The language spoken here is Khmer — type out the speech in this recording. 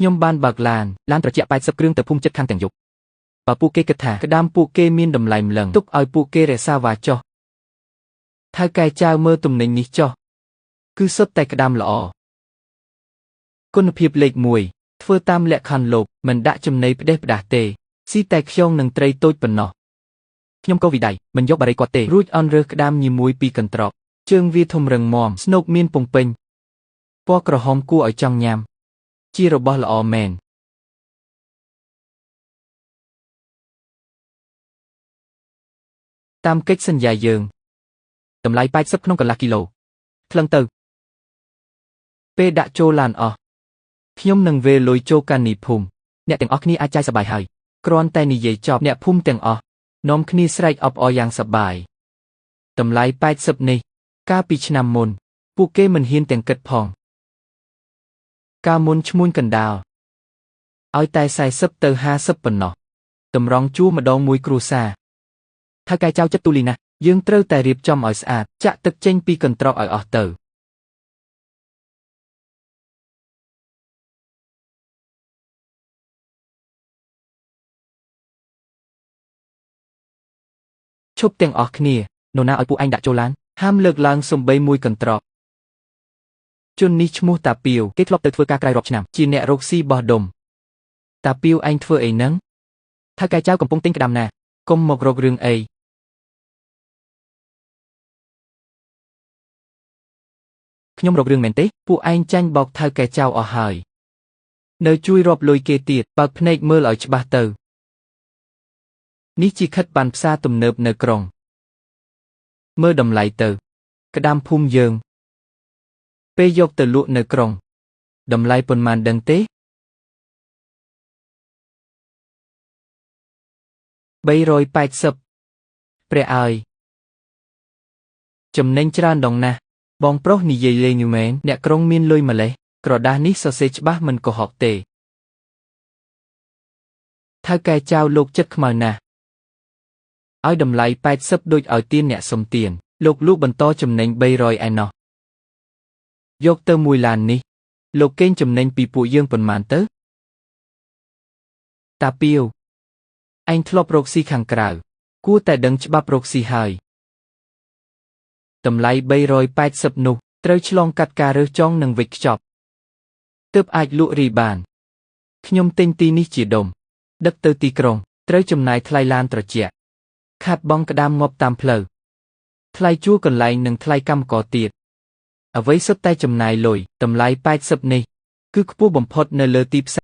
ខ្ញុំបានបើកឡានត្រជាក់80គ្រឿងទៅភូមិចិត្តខាងទាំងយប់បើពួកគេគិតថាក្តាមពួកគេមានតម្លៃម្លឹងទុកឲ្យពួកគេរក្សាវ៉ាចុះថៅកែចៅមើលទំនិញនេះចុះគឺសុទ្ធតែក្តាមល្អគុណភាពលេខ1ធ្វើតាមលក្ខខណ្ឌលោកមិនដាក់ចំណីផ្ដេសផ្ដាស់ទេស៊ីតែខ្យងនិងត្រីតូចប៉ុណ្ណោះខ្ញុំក៏វិដ័យមិនយកបារីគាត់ទេរួចអន់រើសក្តាមញីមួយពីកន្ត្រកជើងវាធំរឹងមាំស្នូកមានពងពេញពណ៌ក្រហមគួរឲ្យចង់ញ៉ាំជារបស់ល្អមែនតាមកិច្ចសន្យាយើងតម្លៃ80ក្នុងកន្លះគីឡូថ្លឹងទៅពេលដាក់ចូលឡានអស់ខ្ញុំនឹងវេលុយចូលកានីភូមិអ្នកទាំងអស់គ្នាអាចចាយសប្បាយហើយគ្រាន់តែនិយាយចប់អ្នកភូមិទាំងអស់នាំគ្នាស្រែកអបអរយ៉ាងសប្បាយតម្លៃ80នេះកាលពីឆ្នាំមុនពួកគេមិនហ៊ានទាំងគិតផងកាលមុនឈ្មួញកណ្ដាលឲ្យតែ40ទៅ50ប៉ុណ្ណោះតម្រង់ជួរម្ដងមួយគ្រួសារថៅកែចៅចិត្តទូលីណាស់យើងត្រូវតែរៀបចំឲ្យស្អាតចាក់ទឹកចេញពីកន្ត្រកឲ្យអស់ទៅឈប់ទាំងអស់គ្នានរណាឲ្យពួកឯងដាក់ចូលឡានហាមលើកឡើងសំបីមួយកន្ត្រកជននេះឈ្មោះតាពីវគេធ្លាប់ទៅធ្វើការក្រៅរាប់ឆ្នាំជាអ្នករកស៊ីបោះដុំតាពីវឯងធ្វើអីហ្នឹងថៅកែចៅកំពុងទិញក្តាមណាកុំមករករឿងអីខ្ញុំរករឿងមែនទេពួកឯងចាញ់បោកថៅកែចៅអស់ហើយនៅជួយរាប់លុយគេទៀតបើកភ្នែកមើលឲ្យច្បាស់ទៅនេះជាខិតបានផ្សារទំនើបនៅក្រុងមើលតម្លៃទៅក្តាមភូមិយើងពេលយកទៅលក់នៅក្រុងតម្លៃប៉ុន្មានដឹងទេ380ព្រះអើយចំណេញច្រើនដងណាស់បងប្រុសនិយាយលេងមែនអ្នកក្រុងមានលុយម្លេះក្រដាសនេះសរសេរច្បាស់មិនកុហកទេថៅកែចៅលោកចិត្តខ្មៅណាស់ឲ្យតម្លៃ80ដូចឲ្យទានអ្នកសុំទានលោកលក់បន្តចំណេញ300ឯណោះយកទៅមួយឡាននេះលោកកេងចំណេញពីពួកយើងប៉ុន្មានទៅតាពីវឯងធ្លាប់រកស៊ីខាងក្រៅគួរតែដឹងច្បាប់រកស៊ីហើយតម្លៃ380នោះត្រូវឆ្លងកាត់ការរើសចងនិងវេចខ្ចប់ទើបអាចលក់រីបានខ្ញុំទិញទីនេះជាដុំដឹកទៅទីក្រុងត្រូវចំណាយថ្លៃឡានត្រជាក់ខាតបង់ក្តាមងាប់តាមផ្លូវថ្លៃជួលកន្លែងនិងថ្លៃកម្មករទៀតអ្វីសុទ្ធតែចំណាយលុយតម្លៃ80នេះគឺខ្ពស់បំផុតនៅលើទីផ្សារ